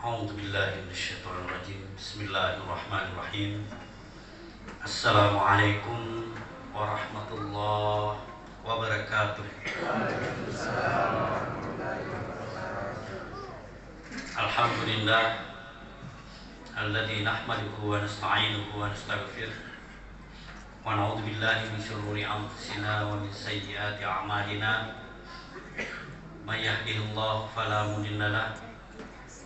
A'udzu billahi minasyaitonir rajim. Bismillahirrahmanirrahim. Assalamualaikum warahmatullahi wabarakatuh. Alhamdulillah alladzi nahmaduhu wa nasta'inuhu wa nastaghfiruh wa na'udzu billahi min shururi anfusina wa min sayyiati a'malina. May yahdihillahu fala mudilla lahu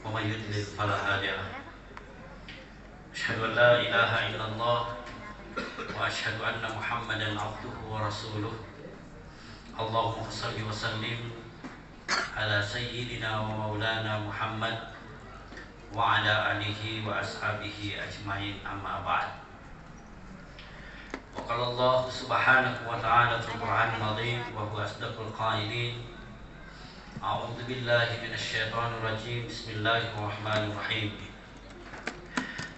wa may yudlil fala hadiya lahu. Asyhadu an la ilaha illallah wa asyhadu anna Muhammadan abduhu wa rasuluh. Allahumma shalli wa sallim ala sayyidina wa maulana Muhammad wa ala alihi wa ashabihi ajmain, amma ba'd. Wa qala Allah subhanahu wa ta'ala fil Qur'anil azim wa huwa asdaqul qailin. A'udzu billahi minasyaitonir rajim. Bismillahirrahmanirrahim.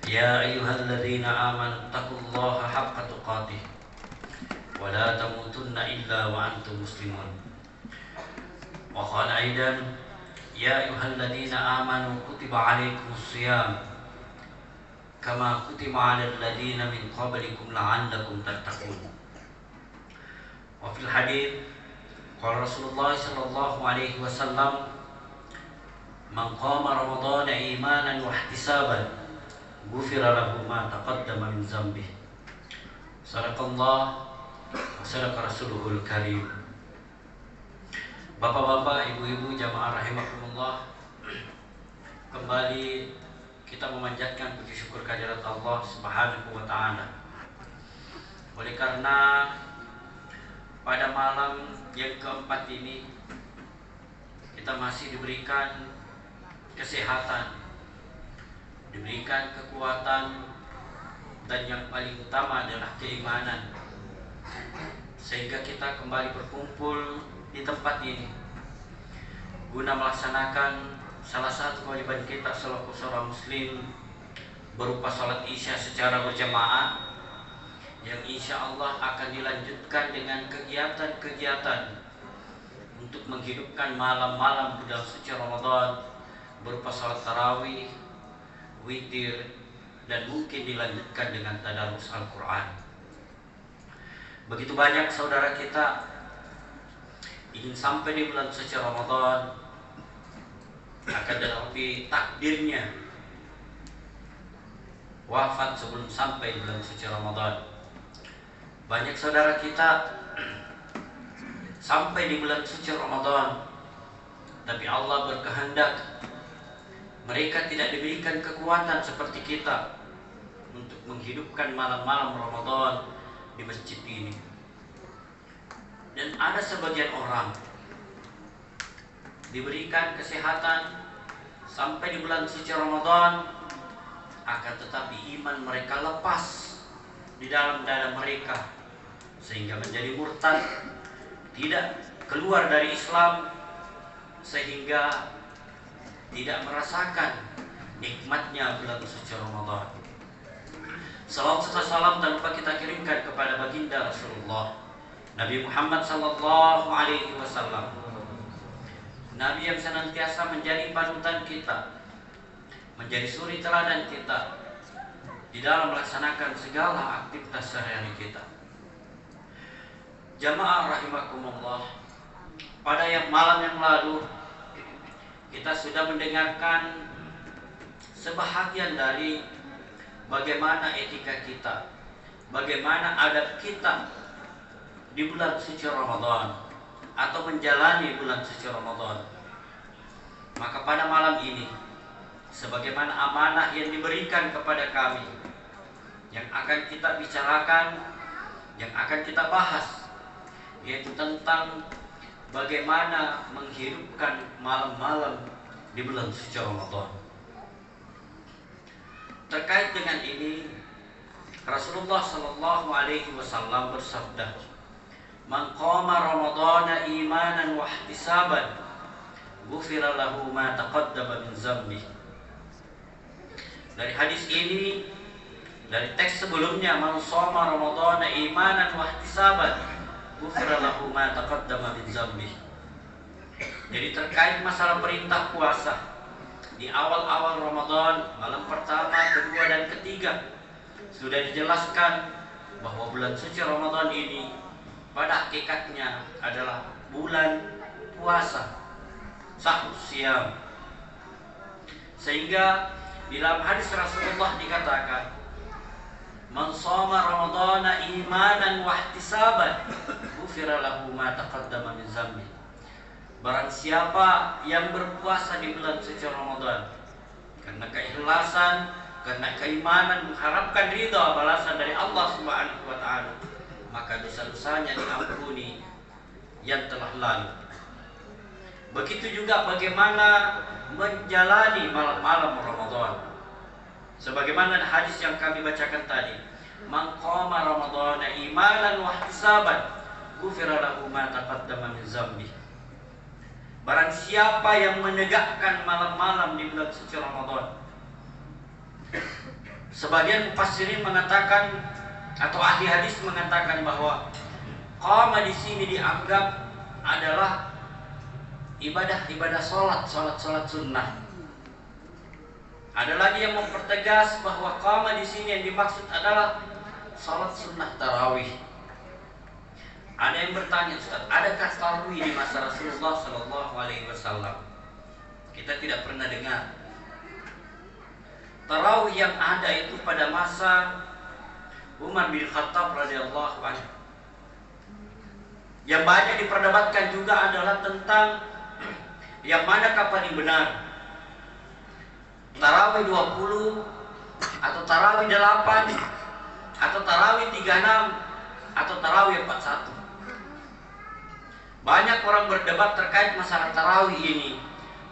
Ya ayyuhalladzina amanu taqullaha haqqa tuqatih wa la tamutunna illa wa antum muslimun. Wa qala aidan ya ayyuhalladzina amanu kutiba alaikumus shiyam kama kutiba alal ladzina min qablikum la'allakum tattaqun. Wa fil hadits qala Rasulullah sallallahu alaihi wasallam man qama ramadhana imanan wa ihtisaban ghufira lahu ma taqaddama min dzambihi. Sadaqallah wa sadaqa rasuluhul karim. Bapak-bapak, ibu-ibu, jamaah rahimakumullah, kembali kita memanjatkan puji syukur kehadirat Allah Subhanahu wa taala. Oleh karena pada malam yang keempat ini kita masih diberikan kesehatan, diberikan kekuatan, dan yang paling utama adalah keimanan, sehingga kita kembali berkumpul di tempat ini guna melaksanakan salah satu kewajiban kita selaku seorang muslim, berupa salat isya secara berjamaah, yang insya Allah akan dilanjutkan dengan kegiatan-kegiatan untuk menghidupkan malam-malam di dalam suci Ramadan, berupa salat tarawih, witir, dan mungkin dilanjutkan dengan tadarus Al-Quran. Begitu banyak saudara kita ingin sampai di bulan suci Ramadan, akan tetapi takdirnya wafat sebelum sampai di bulan suci Ramadan. Banyak saudara kita sampai di bulan suci Ramadan, tapi Allah berkehendak mereka tidak diberikan kekuatan seperti kita untuk menghidupkan malam-malam Ramadan di masjid ini. Dan ada sebagian orang diberikan kesehatan sampai di bulan suci Ramadan, akan tetapi iman mereka lepas di dalam dada mereka, sehingga menjadi murtad, tidak keluar dari Islam, sehingga tidak merasakan nikmatnya bulan suci Ramadan. Salam serta salam tak lupa kita kirimkan kepada baginda Rasulullah Nabi Muhammad sallallahu alaihi wasallam, Nabi yang senantiasa menjadi panutan kita, menjadi suri teladan kita di dalam melaksanakan segala aktivitas sehari-hari kita. Jamaah rahimakumullah, pada malam yang lalu kita sudah mendengarkan sebahagian dari bagaimana etika kita, bagaimana adab kita di bulan suci Ramadan atau menjalani bulan suci Ramadan. Maka pada malam ini, sebagaimana amanah yang diberikan kepada kami, yang akan kita bicarakan, yang akan kita bahas, yaitu tentang bagaimana menghidupkan malam-malam di bulan suci Ramadan. Terkait dengan ini, Rasulullah sallallahu alaihi wasallam bersabda, "Man qama Ramadhana imanan wa ihtisaban, ghufira lahu ma taqaddama min dzambihi." Dari hadis ini, dari teks sebelumnya, "Man shoma Ramadhana imanan wa ihtisaban, ghufira lahu ma taqaddama min dzambihi." Jadi terkait masalah perintah puasa, di awal-awal Ramadan, malam pertama, kedua, dan ketiga, sudah dijelaskan bahwa bulan suci Ramadan ini pada hakikatnya adalah bulan puasa, sahur siam. Sehingga di dalam hadis Rasulullah dikatakan, "Man shoma Ramadhana imanan wa ihtisaban, ghufira lahu ma taqaddama min dzambi." Barang siapa yang berpuasa di bulan suci Ramadan karena keikhlasan, karena keimanan, mengharapkan ridha balasan dari Allah Subhanahu wa taala, maka dosa-dosanya diampuni yang telah lalu. Begitu juga bagaimana menjalani malam-malam Ramadan. Sebagaimana hadis yang kami bacakan tadi, "Man qama Ramadhana imanan wa ihtisaban, ghufira lahu ma taqaddama min dzambi." Barang siapa yang menegakkan malam-malam di bulan suci Ramadan. Sebagian mufassirin mengatakan atau ahli hadis mengatakan bahwa qama di sini dianggap adalah ibadah salat sunnah. Ada lagi yang mempertegas bahwa qama di sini yang dimaksud adalah salat sunnah tarawih. Ada yang bertanya, Ustaz, adakah tarawih di masa Rasulullah Sallallahu Alaihi Wasallam? Kita tidak pernah dengar. Tarawih yang ada itu pada masa Umar bin Khattab radhiyallahu anhu. Yang banyak diperdebatkan juga adalah tentang yang manakah paling benar, tarawih 20 atau tarawih 8 atau tarawih 36 atau tarawih 41. Banyak orang berdebat terkait masalah tarawih ini,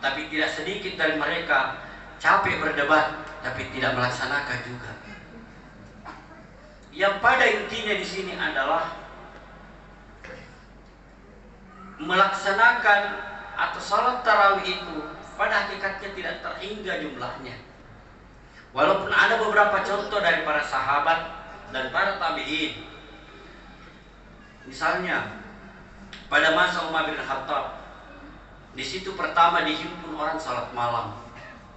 tapi tidak sedikit dari mereka capek berdebat tapi tidak melaksanakan juga. Yang pada intinya di sini adalah melaksanakan atau salat tarawih itu pada hakikatnya tidak terhingga jumlahnya. Walaupun ada beberapa contoh dari para sahabat dan para tabi'in. Misalnya pada masa Umar bin Khattab, di situ pertama dihimpun orang salat malam.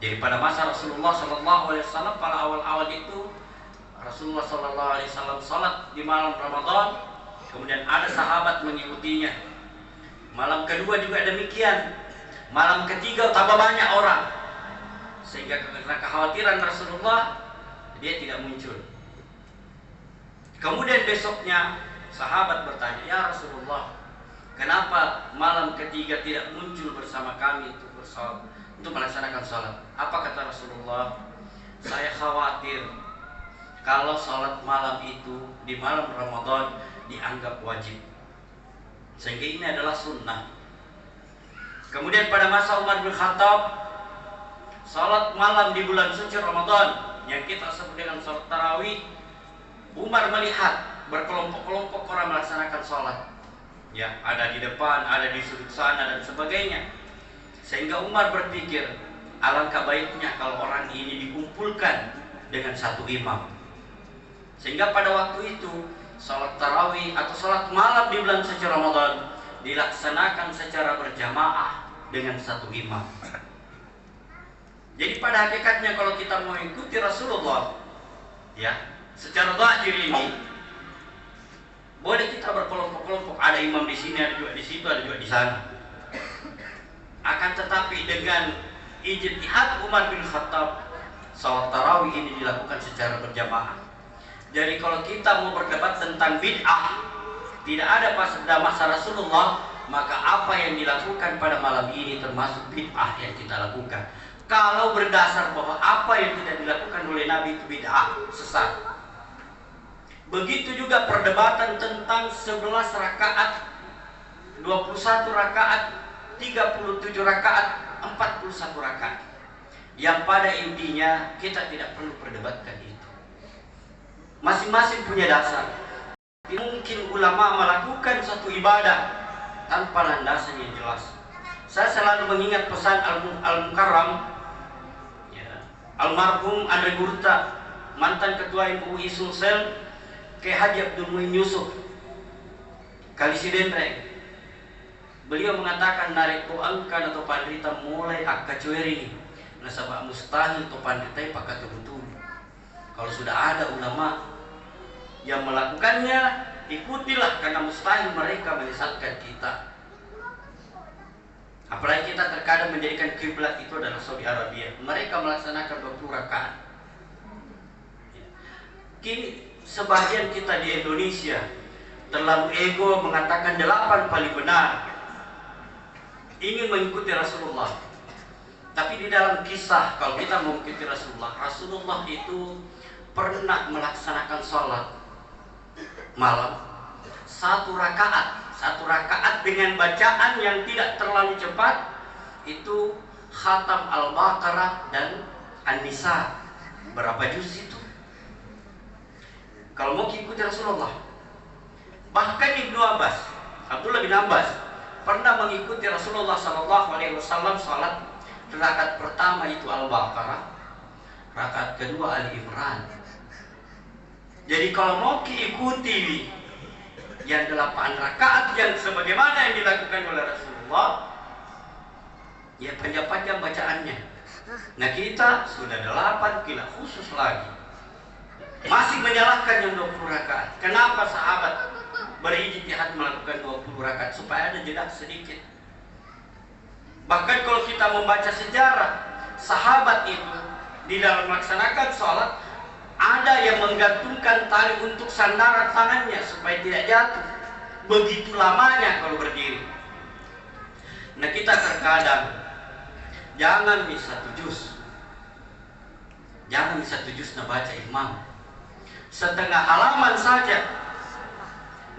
Jadi pada masa Rasulullah Sallallahu Alaihi Wasallam, pada awal-awal itu Rasulullah Sallallahu Alaihi Wasallam salat di malam Ramadan, kemudian ada sahabat mengikutinya. Malam kedua juga demikian. Malam ketiga tambah banyak orang, sehingga karena kekhawatiran Rasulullah dia tidak muncul. Kemudian besoknya sahabat bertanya, "Ya Rasulullah, kenapa malam ketiga tidak muncul bersama kami untuk melaksanakan sholat?" Apa kata Rasulullah? "Saya khawatir kalau sholat malam itu di malam Ramadan dianggap wajib, sehingga ini adalah sunnah." Kemudian pada masa Umar bin Khattab, sholat malam di bulan suci Ramadan yang kita sebut dengan sholat tarawih, Umar melihat berkelompok-kelompok orang melaksanakan sholat. Ya, ada di depan, ada di sudut sana dan sebagainya. Sehingga Umar berpikir, alangkah baiknya kalau orang ini dikumpulkan dengan satu imam. Sehingga pada waktu itu sholat tarawih atau sholat malam di bulan suci Ramadan dilaksanakan secara berjamaah dengan satu imam. Jadi pada hakikatnya kalau kita mau ikuti Rasulullah, ya, secara zahir ini boleh kita berkelompok-kelompok, ada imam di sini, ada juga di situ, ada juga di sana. Akan tetapi dengan ijtihad Umar bin Khattab, salat tarawih ini dilakukan secara berjamaah. Jadi kalau kita mau berdebat tentang bid'ah, tidak ada pada masa Rasulullah, maka apa yang dilakukan pada malam ini termasuk bid'ah yang kita lakukan. Kalau berdasar bahwa apa yang tidak dilakukan oleh Nabi itu bid'ah, sesat. Begitu juga perdebatan tentang 11 rakaat, 21 rakaat, 37 rakaat, 41 rakaat. Yang pada intinya kita tidak perlu perdebatkan itu. Masing-masing punya dasar. Mungkin ulama melakukan suatu ibadah tanpa landasan yang jelas. Saya selalu mengingat pesan Al-Mukarram, ya, almarhum Andre Gurta, mantan ketua MUI Sulsel, K. Haji Abdul Muin Yusuf, Kalisidendreng. Beliau mengatakan narik angkan atau pandrita mulai akacueri Nasabah mustahil to pandai pakai betul. Kalau sudah ada ulama yang melakukannya, ikutilah, karena mustahil mereka menyesatkan kita. Apalagi kita terkadang menjadikan kiblat itu adalah Saudi Arabia. Mereka melaksanakan 20 rakaat. Kini sebagian kita di Indonesia terlalu ego mengatakan 8 paling benar, ingin mengikuti Rasulullah. Tapi di dalam kisah, kalau kita mengikuti Rasulullah, Rasulullah itu pernah melaksanakan sholat malam 1 rakaat dengan bacaan yang tidak terlalu cepat, itu khatam Al-Baqarah dan An-Nisa. Berapa juz itu? Kalau mau ikuti Rasulullah. Bahkan Ibnu Abbas, Abdullah bin Abbas pernah mengikuti Rasulullah SAW salat. Rakaat pertama itu Al-Baqarah, rakaat kedua Ali Imran. Jadi kalau mau ikuti yang 8 rakaat yang sebagaimana yang dilakukan oleh Rasulullah, ya panjang-panjang bacaannya. Nah kita sudah 8, tidak khusus lagi, masih menyalahkan yang 20 rakaat. Kenapa sahabat berijtihad melakukan 20 rakaat? Supaya ada jeda sedikit. Bahkan kalau kita membaca sejarah, sahabat itu di dalam melaksanakan sholat ada yang menggantungkan tali untuk sandaran tangannya supaya tidak jatuh. Begitu lamanya kalau berdiri. Nah kita terkadang jangan bisa 1 juz, jangan bisa 1 juz nah baca imam, setengah halaman saja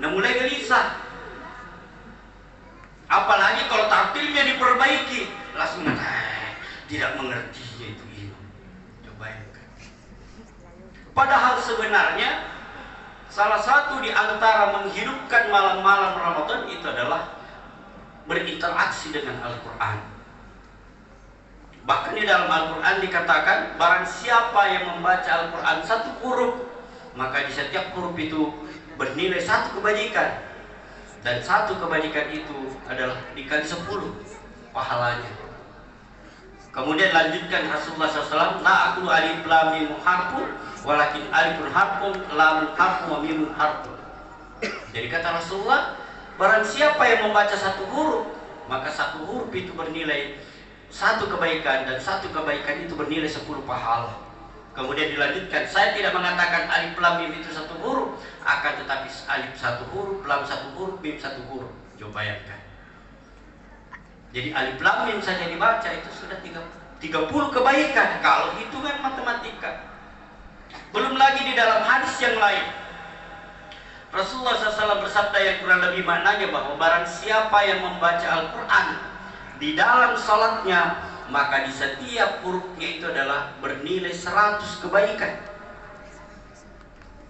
nah mulai gelisah. Apalagi kalau tartilnya diperbaiki, langsung tidak mengertinya itu imam. Coba bayangkan. Padahal sebenarnya salah satu di antara menghidupkan malam-malam Ramadan itu adalah berinteraksi dengan Al-Quran. Bahkan di dalam Al-Quran dikatakan, barang siapa yang membaca Al-Quran 1 huruf, maka di setiap huruf itu bernilai 1 kebajikan. Dan 1 kebajikan itu adalah dikali 10 pahalanya. Kemudian lanjutkan Rasulullah SAW, la aqulu alif lam mim harfun walakin alifun harfun lamun harfun wa mimun harfun. Jadi kata Rasulullah, barang siapa yang membaca 1 huruf, maka 1 huruf itu bernilai 1 kebaikan, dan 1 kebaikan itu bernilai 10 pahala. Kemudian dilanjutkan, saya tidak mengatakan alif lam mim itu 1 huruf, akan tetapi alif 1 huruf, lam 1 huruf, mim 1 huruf. Coba bayangkan. Jadi alif lam mim saja dibaca itu sudah 30 kebaikan kalau hitungan matematika. Belum lagi di dalam hadis yang lain, Rasulullah SAW bersabda yang kurang lebih maknanya bahwa barang siapa yang membaca Al-Quran di dalam salatnya, maka di setiap hurufnya itu adalah bernilai 100 kebaikan.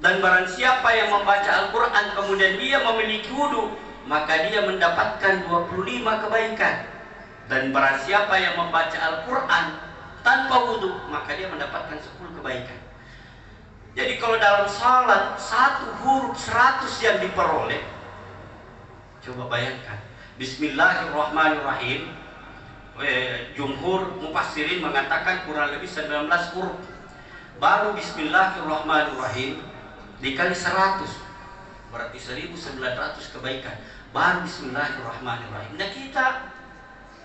Dan barang siapa yang membaca Al-Quran kemudian dia memiliki wudu, maka dia mendapatkan 25 kebaikan. Dan barang siapa yang membaca Al-Quran tanpa wudu, maka dia mendapatkan 10 kebaikan. Jadi kalau dalam salat 1 huruf 100 yang diperoleh, coba bayangkan. Bismillahirrahmanirrahim, jumhur mufassirin mengatakan kurang lebih 19 huruf. Baru Bismillahirrahmanirrahim dikali 100 berarti 1900 kebaikan. Baru Bismillahirrahmanirrahim. Nah kita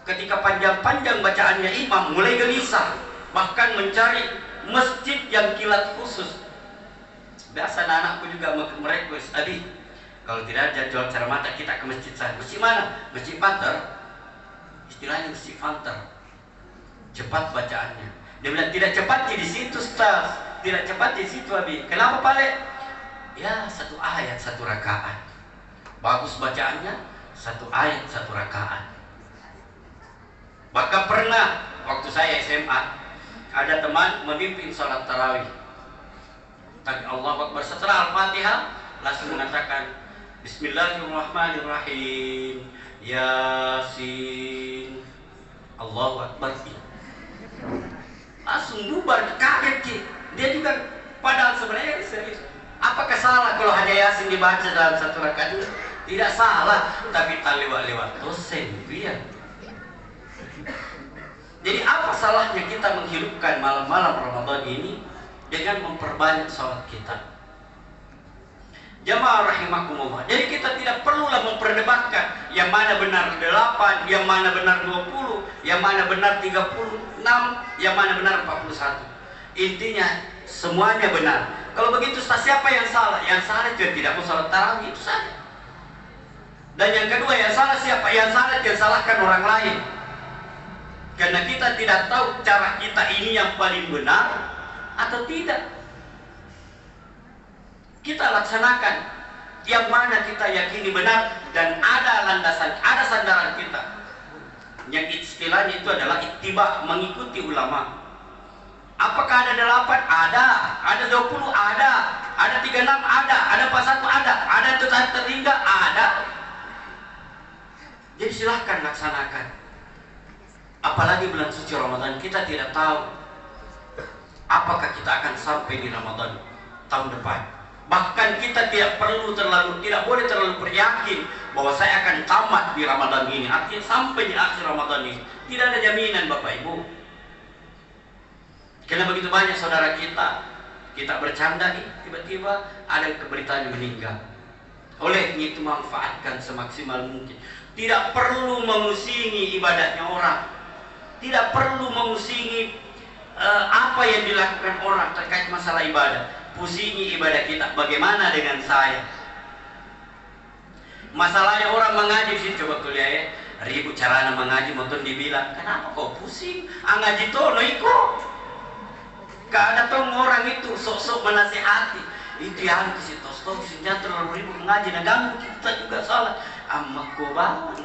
ketika panjang-panjang bacaannya imam mulai gelisah, bahkan mencari masjid yang kilat khusus. Biasa anak-anakku juga merequest, Abi, kalau tidak ada jual cermata kita ke masjid saya. Masjid mana? Masjid Panter. Istilahnya masjid Panter. Cepat bacaannya. Dia bilang tidak cepat di situ, Ustaz. Tidak cepat di situ, Abi. Kenapa, Pak? Ya 1 ayat 1 rakaat. Bagus bacaannya, 1 ayat 1 rakaat. Bahkan pernah waktu saya SMA ada teman memimpin sholat tarawih. Tapi Allahu Akbar setelah Al-Fatihah langsung mengatakan Bismillahirrahmanirrahim, Yasin, Allahu Akbar. Langsung bubar, kaget. Dia juga padahal sebenarnya serius. Apakah salah kalau hanya Yasin dibaca dalam 1 rakaat? Tidak salah, tapi tak lewat-lewat dosen dia. Jadi apa salahnya kita menghidupkan malam-malam Ramadan ini dengan memperbanyak sholat kita? Jamaah rahimakumullah. Jadi kita tidak perlulah memperdebatkan yang mana benar 8, yang mana benar 20, yang mana benar 36, yang mana benar 41. Intinya semuanya benar. Kalau begitu siapa yang salah? Yang salah juga tidak mau sholat tarawih, itu saja. Dan yang kedua, yang salah siapa? Yang salah dia salahkan orang lain. Karena kita tidak tahu cara kita ini yang paling benar atau tidak. Kita laksanakan yang mana kita yakini benar dan ada landasan, ada sandaran kita. Yang istilahnya itu adalah ittiba, mengikuti ulama. Apakah ada 8? Ada 20? Ada 36? Ada 41? Ada yang tertinggal? Ada. Jadi silahkan laksanakan. Apalagi bulan suci Ramadan, kita tidak tahu apakah kita akan sampai di Ramadan tahun depan. Bahkan kita tidak boleh terlalu beryakin bahwa saya akan tamat di Ramadan ini. Artinya sampai di akhir Ramadan ini. Tidak ada jaminan Bapak Ibu. Karena begitu banyak saudara kita bercanda nih, tiba-tiba ada keberitaannya meninggal. Oleh itu manfaatkan semaksimal mungkin. Tidak perlu mengusingi ibadahnya orang. Tidak perlu mengusingi apa yang dilakukan orang terkait masalah ibadah. Pusingi ibadah kita. Bagaimana dengan saya? Masalahnya orang mengaji sih, coba kuliah ya. Ribut caranya mengaji, motor dibilang, kenapa kau pusing? Ngaji tono ikut. Gak ada tong orang itu sok-sok menasihati. Itu yang kisi tos-tos, jangan terlalu ribut mengaji. Nah ganggu kita juga salah. Amma kau bangun,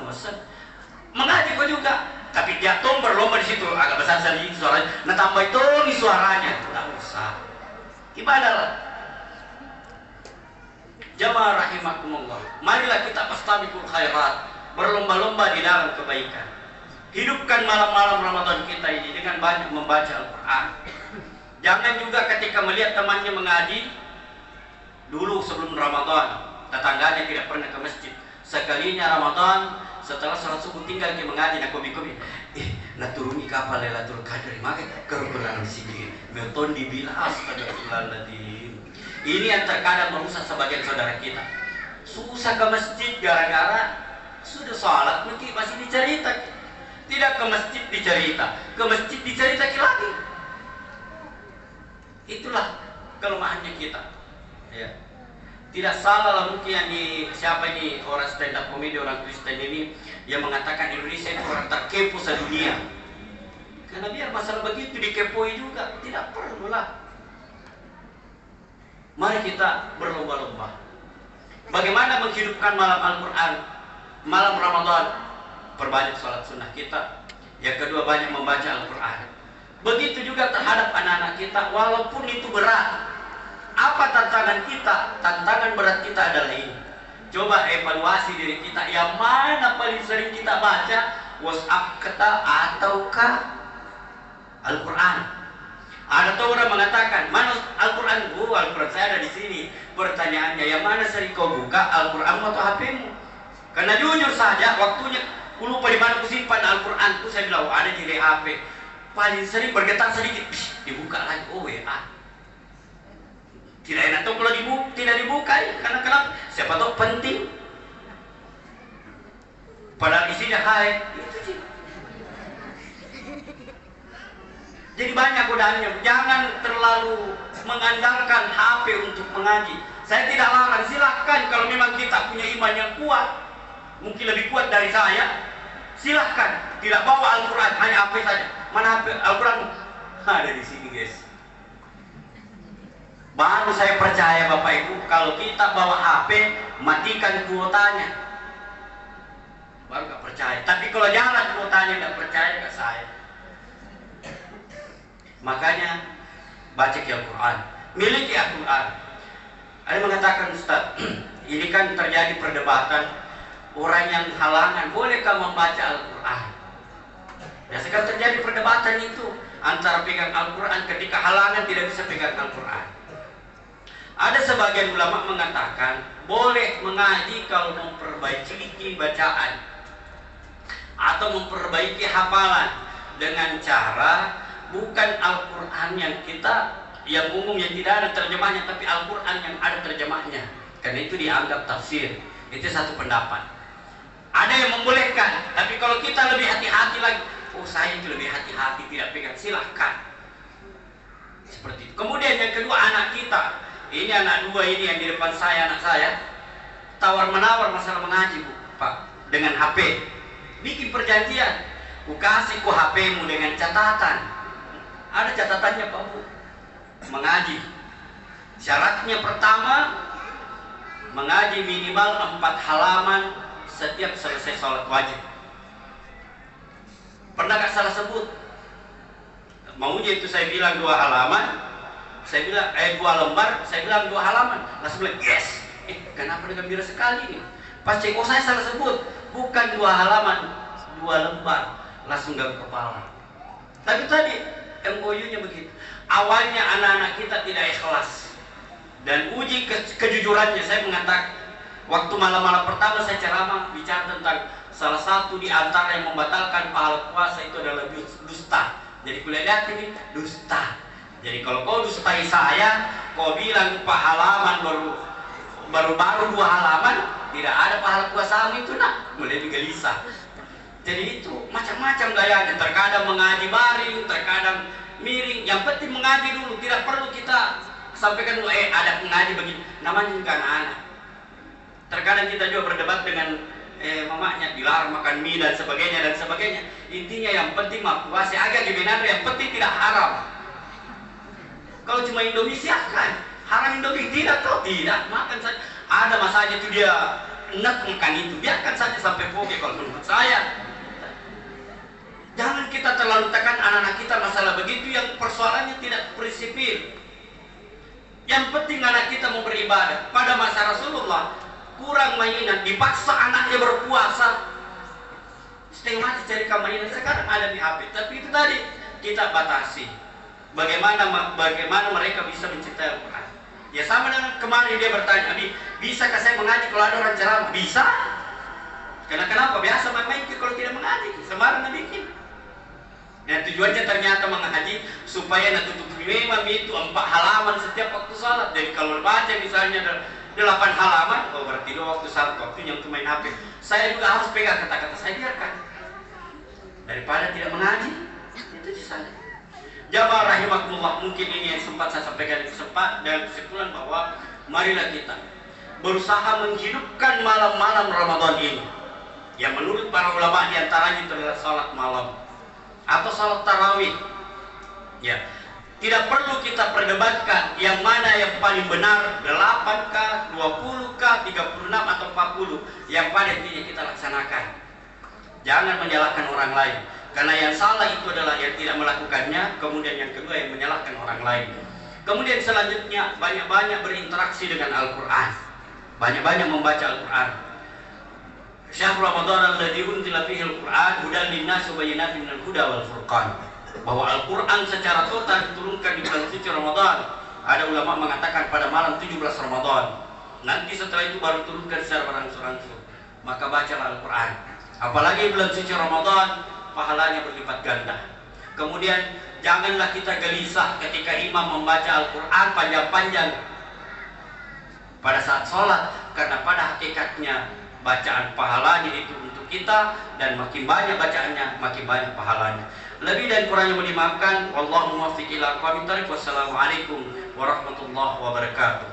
mengaji kau juga. Tapi dia tong berlomba di situ agak besar sedikit suaranya. Nah tambah itu nih suaranya. Tak usah. Ibadahlah. Jamaah rahimakumullah. Marilah kita fastabiqul khairat, berlomba-lomba di dalam kebaikan. Hidupkan malam-malam Ramadan kita ini dengan banyak membaca Al-Quran. Jangan juga ketika melihat temannya mengaji, dulu sebelum Ramadan, tetangganya tidak pernah ke masjid. Sekalinya Ramadan, setelah sholat subuh tinggal dia mengaji, nak kopi-kopi. Nak turuni kapal Lailatul Qadar, makanya kerukunan di sini. Milton dibilang astagfirullahaladzim. Ini yang terkadang merusak sebagian saudara kita. Susah ke masjid gara-gara sudah sholat masih dicerita. Tidak ke masjid dicerita, ke masjid dicerita lagi. Itulah kelemahannya kita. Ya. Tidak salah lah mungkin yang siapa ini orang stand up komedi, orang Kristen ini yang mengatakan Indonesia itu orang terkepo sedunia. Karena biar masalah begitu dikepoi juga, tidak perlulah. Mari kita berlomba-lomba. Bagaimana menghidupkan malam Al-Quran, malam Ramadan? Perbanyak sholat sunnah kita. Yang kedua, banyak membaca Al-Quran. Begitu juga terhadap anak-anak kita, walaupun itu berat. Apa tantangan kita? Tantangan berat kita adalah ini. Coba evaluasi diri kita. Yang mana paling sering kita baca? WhatsApp kita ataukah Al-Quran? Ada tuh orang mengatakan, mana Al-Quran? Al-Quran saya ada di sini. Pertanyaannya, yang mana sering kau buka? Al-Quran atau HP-mu? Karena jujur saja, waktunya aku lupa di mana aku simpan Al-Quran. Itu saya bilang, ada di HP. Paling sering bergetar sedikit, dibuka lagi. Oh WA. Tidak enak tuh kalau tidak dibuka ya. Karena kenapa? Siapa tahu penting. Padahal isinya hai. Itu sih. Jadi banyak godaannya. Jangan terlalu mengandalkan HP untuk mengaji. Saya tidak larang, silahkan kalau memang kita punya iman yang kuat, mungkin lebih kuat dari saya, silahkan. Tidak bawa Al-Quran, hanya HP saja. Mana HP Al-Quran? Ada di sini guys. Baru saya percaya Bapak Ibu, kalau kita bawa HP, matikan kuotanya. Baru gak percaya. Tapi kalau jalan kuotanya gak percaya, gak saya. Makanya baca Al-Quran, miliki Al-Quran. Ada mengatakan Ustaz, ini kan terjadi perdebatan orang yang halangan, bolehkah membaca Al-Quran? Ya sekarang terjadi perdebatan itu antara pegang Al-Quran ketika halangan tidak bisa pegang Al-Quran. Ada sebagian ulama mengatakan boleh mengaji kalau memperbaiki bacaan atau memperbaiki hafalan. dengan cara bukan Al-Quran yang umum yang tidak ada terjemahnya, tapi Al-Quran yang ada terjemahnya. Karena itu dianggap tafsir. Itu satu pendapat. Ada yang membolehkan, tapi kalau kita lebih hati-hati lagi, oh saya itu lebih hati-hati tidak pegang, silahkan. Seperti itu. Kemudian yang kedua, anak kita. Ini anak dua ini yang di depan saya, anak saya. Tawar menawar masalah mengaji, Bu, Pak, dengan HP. Bikin perjanjian. Ku kasih ku HP-mu dengan catatan. Ada catatannya, Pak, Bu. Mengaji. Syaratnya pertama, mengaji minimal 4 halaman setiap selesai sholat wajib. Pernah gak salah sebut? Maunya itu saya bilang 2 halaman, saya bilang 2 lembar, saya bilang 2 halaman. Langsung bilang yes. Kenapa dengan gembira sekali nih? Pas cek, oh saya salah sebut, bukan 2 halaman, 2 lembar. Langsung gak kepala. Tapi tadi MOU-nya begitu. Awalnya anak-anak kita tidak ikhlas, dan uji kejujurannya. Saya mengatakan, waktu malam-malam pertama saya ceramah bicara tentang salah satu di antara yang membatalkan pahala puasa itu adalah dusta. Jadi kuliah lihat ini dusta. Jadi kalau kau dustai saya, kau bilang halaman baru 2 halaman, tidak ada pahala puasamu itu, nak, mulai gelisah. Jadi itu macam-macam gayanya. Terkadang mengaji baring, terkadang miring. Yang penting mengaji dulu. Tidak perlu kita sampaikan dulu, ada mengaji begini. Namanya juga anak-anak. Terkadang kita juga berdebat dengan mamanya, dilarang makan mie dan sebagainya dan sebagainya. Intinya yang penting puasa agak gimana, yang penting tidak haram. Kalau cuma Indomie silakan, haram Indomie tidak, kau tidak makan saja. Ada masanya itu dia enak makan itu, biarkan saja sampai poge kalau menurut saya. Jangan kita terlalu tekan anak-anak kita masalah begitu yang persoalannya tidak prinsipil. Yang penting anak kita mau beribadah. Pada masa Rasulullah kurang mainan, dipaksa anaknya berpuasa, setengah mati cari mainan. Sekarang ada di HP, tapi itu tadi kita batasi. Bagaimana mereka bisa mencintai Al-Quran. Ya sama dengan kemarin dia bertanya, Abi, bisakah saya mengaji kalau ada orang ceramah? Bisa. Kenapa? Biasa main-main kalau tidak mengaji, sembarang bikin. Dan tujuannya ternyata mengaji supaya tutup memang itu 4 halaman setiap waktu salat. Jadi kalau baca misalnya 8 halaman, oh berarti 2 waktu salat, waktunya untuk main HP. Saya juga harus pegang kata-kata saya, biarkan. Daripada tidak mengaji, itu saja. Jamaah rahimakumullah, mungkin ini yang sempat saya sampaikan dan kesimpulan bahwa marilah kita berusaha menghidupkan malam-malam Ramadan ini. Yang menurut para ulama diantaranya itu adalah salat malam atau salat tarawih. Ya, tidak perlu kita perdebatkan yang mana yang paling benar, 8kah, 20kah, 36 atau 40. Yang pada intinya kita laksanakan. Jangan menyalahkan orang lain, karena yang salah itu adalah yang tidak melakukannya. Kemudian yang kedua yang menyalahkan orang lain. Kemudian selanjutnya banyak-banyak berinteraksi dengan Al-Quran, banyak-banyak membaca Al-Quran. Syahrul Ramadan alladzi unzila fihi al-Qur'an hudan lin-nas wa bayyinatin minal huda wal furqan. Bahwa Al-Qur'an secara total diturunkan di bulan suci Ramadan. Ada ulama mengatakan pada malam 17 Ramadan. Nanti setelah itu baru turunkan secara berangsur-angsur. Maka bacalah Al-Qur'an. Apalagi bulan suci Ramadan, pahalanya berlipat ganda. Kemudian janganlah kita gelisah ketika imam membaca Al-Qur'an panjang-panjang pada saat sholat, karena pada hakikatnya bacaan pahalanya itu untuk kita, dan makin banyak bacaannya makin banyak pahalanya. Lebih dan kurangnya mohon dimaafkan. Wallahu muwaffiq ila aqwamit thoriq. Wassalamualaikum warahmatullahi wabarakatuh.